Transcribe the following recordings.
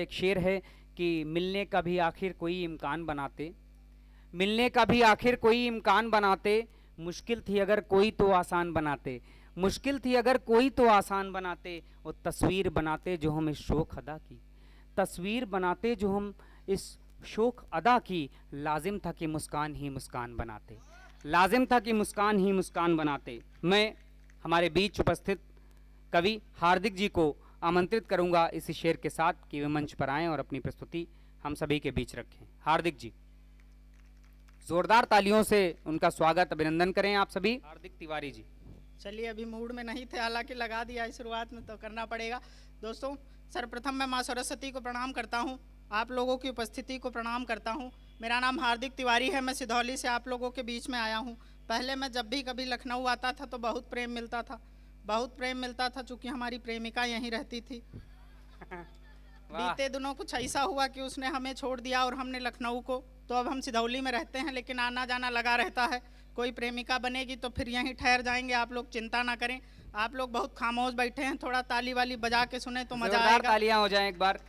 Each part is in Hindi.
एक शेर है कि मिलने का भी आखिर कोई इम्कान बनाते, मिलने का भी आखिर कोई इम्कान बनाते, मुश्किल थी अगर कोई तो आसान बनाते, मुश्किल थी अगर कोई तो आसान बनाते, वो तस्वीर बनाते जो हम इस शोक अदा की, तस्वीर बनाते जो हम इस शोक अदा की, लाजिम था कि मुस्कान ही मुस्कान बनाते, लाजिम था कि मुस्कान ही मुस्कान बनाते। मैं हमारे बीच उपस्थित कवि हार्दिक जी को आमंत्रित करूंगा इस शेर के साथ कि वे मंच पर आएं और अपनी प्रस्तुति हम सभी के बीच रखें। हार्दिक जी, जोरदार तालियों से उनका स्वागत अभिनंदन करें आप सभी। हार्दिक तिवारी जी। चलिए, अभी मूड में नहीं थे, हालांकि लगा दिया है शुरुआत में तो करना पड़ेगा। दोस्तों, सर्वप्रथम मैं माँ सरस्वती को प्रणाम करता हूँ, आप लोगों की उपस्थिति को प्रणाम करता हूँ। मेरा नाम हार्दिक तिवारी है, मैं सिधौली से आप लोगों के बीच में आया हूँ। पहले मैं जब भी कभी लखनऊ आता था तो बहुत प्रेम मिलता था, बहुत प्रेम मिलता था, चूँकि हमारी प्रेमिका यहीं रहती थी। बीते दिनों कुछ ऐसा हुआ कि उसने हमें छोड़ दिया और हमने लखनऊ को, तो अब हम सिधौली में रहते हैं, लेकिन आना जाना लगा रहता है। कोई प्रेमिका बनेगी तो फिर यहीं ठहर जाएंगे, आप लोग चिंता ना करें। आप लोग बहुत खामोश बैठे हैं, थोड़ा ताली वाली बजा के सुने तो मजा आएगा। तालियां हो जाएं एक बार,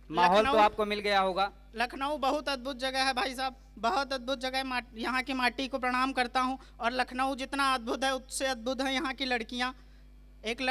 माहौल तो आपको मिल गया होगा। लखनऊ बहुत अद्भुत जगह है भाई साहब, बहुत अद्भुत जगह। यहाँ की माटी को प्रणाम करता हूँ, और लखनऊ जितना अद्भुत है उससे अद्भुत है यहाँ की लड़कियाँ। एक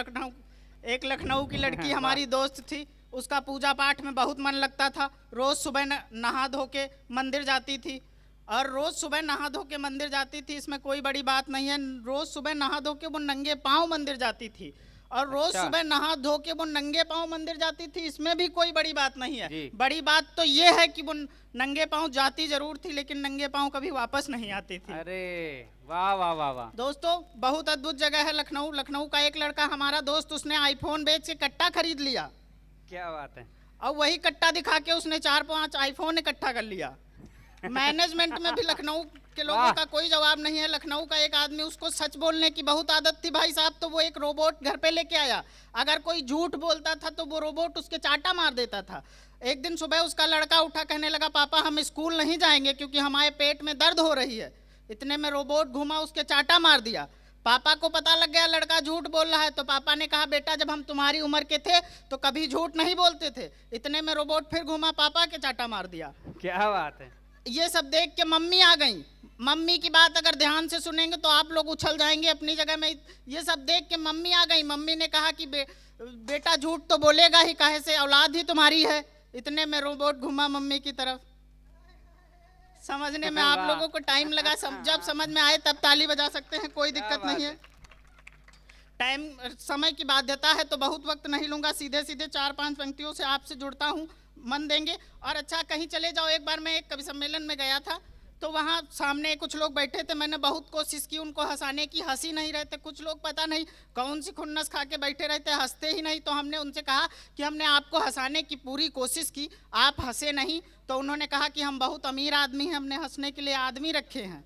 लखनऊ की लड़की हमारी दोस्त थी, उसका पूजा पाठ में बहुत मन लगता था। रोज सुबह नहा धो के मंदिर जाती थी, और रोज सुबह नहा धो के मंदिर जाती थी, इसमें कोई बड़ी बात नहीं है। रोज सुबह नहा धो के वो नंगे पाँव मंदिर जाती थी, और रोज सुबह नहा धो के वो नंगे पाँव मंदिर जाती थी, इसमें भी कोई बड़ी बात नहीं है। बड़ी बात तो ये है कि वो नंगे पाँव जाती जरूर थी, लेकिन नंगे पाँव कभी वापस नहीं आती थी। अरे वाह वाह वाह वाह। दोस्तों, बहुत अद्भुत जगह है लखनऊ। लखनऊ का एक लड़का हमारा दोस्त, उसने आईफोन बेच के कट्टा खरीद लिया। क्या बात है। और वही कट्टा दिखा के उसने 4-5 आईफोन इकट्ठा कर लिया। मैनेजमेंट में भी लखनऊ के लोगों का कोई जवाब नहीं है। लखनऊ का एक आदमी, उसको सच बोलने की बहुत आदत थी भाई साहब, तो वो एक रोबोट घर पे लेके आया। अगर कोई झूठ बोलता था तो वो रोबोट उसके चाटा मार देता था। एक दिन सुबह उसका लड़का उठा, कहने लगा, पापा हम स्कूल नहीं जाएंगे क्योंकि हमारे पेट में दर्द हो रही है। इतने में रोबोट घुमा, उसके चाटा मार दिया। पापा को पता लग गया लड़का झूठ बोल रहा है, तो पापा ने कहा, बेटा जब हम तुम्हारी उम्र के थे तो कभी झूठ नहीं बोलते थे। इतने में रोबोट फिर घुमा, पापा के चाटा मार दिया। क्या बात है। ये सब देख के मम्मी आ गई। मम्मी की बात अगर ध्यान से सुनेंगे तो आप लोग उछल जाएंगे अपनी जगह में। ये सब देख के मम्मी आ गई। मम्मी ने कहा कि बेटा झूठ तो बोलेगा ही, काहे से, औलाद ही तुम्हारी है। इतने में रोबोट घुमा मम्मी की तरफ। समझने में आप लोगों को टाइम लगा, जब समझ में आए तब ताली बजा सकते हैं, कोई दिक्कत नहीं है। टाइम समय की बाध्यता है तो बहुत वक्त नहीं लूंगा, सीधे सीधे 4-5 पंक्तियों से आपसे जुड़ता हूँ, मन देंगे। और अच्छा, कहीं चले जाओ। एक बार मैं एक कवि सम्मेलन में गया था, तो वहाँ सामने कुछ लोग बैठे थे। मैंने बहुत कोशिश की उनको हंसाने की, हंसी नहीं रहते। कुछ लोग पता नहीं कौन सी खुन्नस खा के बैठे रहते, हंसते ही नहीं। तो हमने उनसे कहा कि हमने आपको हंसाने की पूरी कोशिश की, आप हंसे नहीं। तो उन्होंने कहा कि हम बहुत अमीर आदमी हैं, हमने हंसने के लिए आदमी रखे हैं।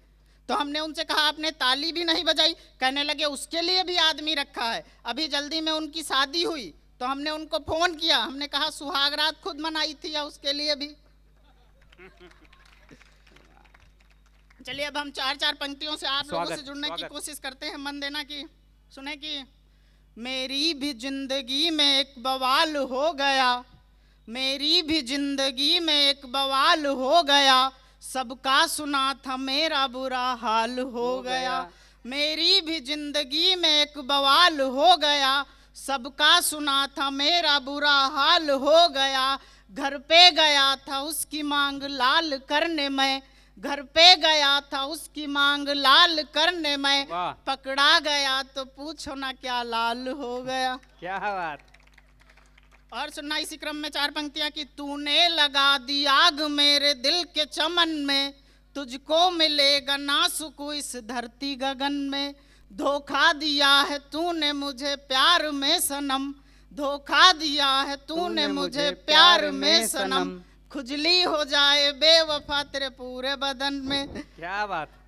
तो हमने उनसे कहा, आपने ताली भी नहीं बजाई। कहने लगे, उसके लिए भी आदमी रखा है, अभी जल्दी में उनकी शादी हुई। तो हमने उनको फोन किया, हमने कहा, सुहागरात खुद मनाई थी या उसके लिए भी। चलिए, अब हम 4-4 पंक्तियों से आप लोगों से जुड़ने की कोशिश करते हैं। मन देना कि सुने कि मेरी भी जिंदगी में एक बवाल हो गया, मेरी भी जिंदगी में एक बवाल हो गया, सबका सुना था मेरा बुरा हाल हो गया। मेरी भी जिंदगी में एक बवाल हो गया, सबका सुना था मेरा बुरा हाल हो गया। घर पे गया था उसकी मांग लाल करने में, घर पे गया था उसकी मांग लाल करने में, पकड़ा गया तो पूछो ना क्या लाल हो गया। क्या बात। और सुनना इसी क्रम में 4 पंक्तियां कि तूने लगा दी आग मेरे दिल के चमन में, तुझको मिलेगा ना सुकून इस धरती गगन में। धोखा दिया है तूने मुझे प्यार में सनम, धोखा दिया है तूने मुझे प्यार में सनम, खुजली हो जाए बेवफा तेरे पूरे बदन में। क्या बात।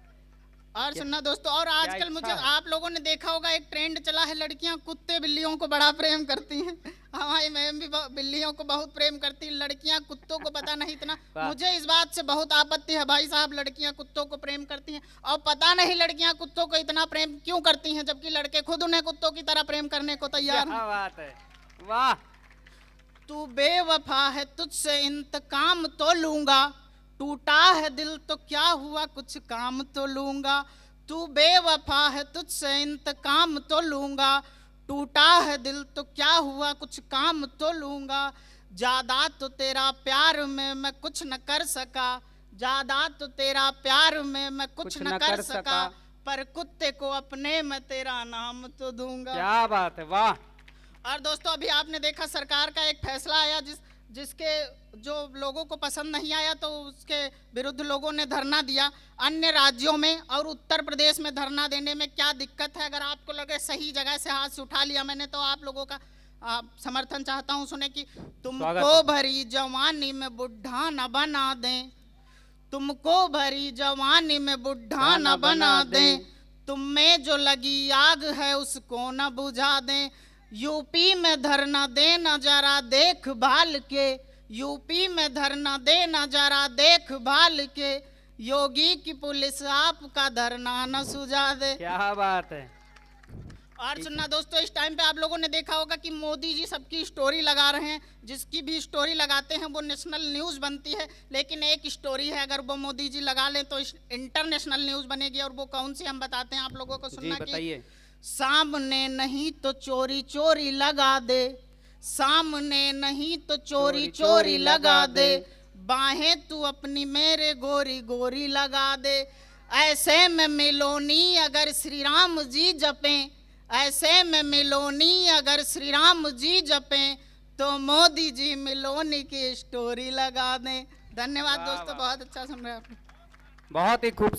और सुनना दोस्तों, और आजकल मुझे आप लोगों ने देखा होगा, एक ट्रेंड चला है, लड़कियां कुत्ते बिल्लियों को बड़ा प्रेम करती हैं। हमारी मैम भी बिल्लियों को बहुत प्रेम करती है, लड़कियां कुत्तों को पता नहीं इतना। मुझे इस बात से बहुत आपत्ति है भाई साहब, लड़कियां कुत्तों को प्रेम करती हैं, और पता नहीं लड़कियां कुत्तों को इतना प्रेम क्यों करती हैं, जबकि लड़के खुद उन्हें कुत्तों की तरह प्रेम करने को तैयार हैं। बात है, वाह। तू बेवफा है तुझसे इंतकाम तो लूंगा, टूटा है दिल तो क्या हुआ कुछ काम तो लूंगा। तू बेवफा है तुझसे इंतकाम तो लूंगा, टूटा है दिल तो क्या हुआ कुछ काम तो लूंगा। ज्यादा तो तेरा प्यार में मैं कुछ न कर सका, ज्यादा तो तेरा प्यार में मैं कुछ न कर सका, पर कुत्ते को अपने मैं तेरा नाम तो दूंगा। क्या बात है, वाह। और दोस्तों अभी आपने देखा सरकार का एक फैसला आया जिसके जो लोगों को पसंद नहीं आया तो उसके विरुद्ध लोगों ने धरना दिया। अन्य राज्यों में और उत्तर प्रदेश में धरना देने में क्या दिक्कत है? अगर आपको लगे सही जगह से हाथ से उठा लिया मैंने तो आप लोगों का समर्थन चाहता हूं। सुने कि तुमको भरी जवानी में बुढ़ा न बना दें, तुमको भरी जवानी में बुढ़ा न बना दें, तुम में जो लगी आग है उसको न बुझा दें। यूपी में धरना देना जरा देखभाल के, यूपी में धरना देना जरा देखभाल के, योगी की पुलिस आपका धरना न सुझा दे। क्या बात है। और सुनना दोस्तों, इस टाइम पे आप लोगों ने देखा होगा कि मोदी जी सबकी स्टोरी लगा रहे हैं, जिसकी भी स्टोरी लगाते हैं वो नेशनल न्यूज़ बनती है। लेकिन एक स्टोरी है अगर वो मोदी जी लगा लें तो इंटरनेशनल न्यूज़ बनेगी, और वो कौन सी हम बताते हैं आप लोगों को। सुनना कि सामने नहीं तो चोरी चोरी लगा दे, सामने नहीं तो चोरी चोरी लगा दे, बाहें तू अपनी मेरे गोरी गोरी लगा दे। ऐसे में मिलोनी अगर श्री राम जी जपें, ऐसे में मिलोनी अगर श्री राम जी जपें, तो मोदी जी मिलोनी की स्टोरी लगा दें। धन्यवाद दोस्तों, बहुत अच्छा सुन रहे हैं आप। बहुत ही खूब।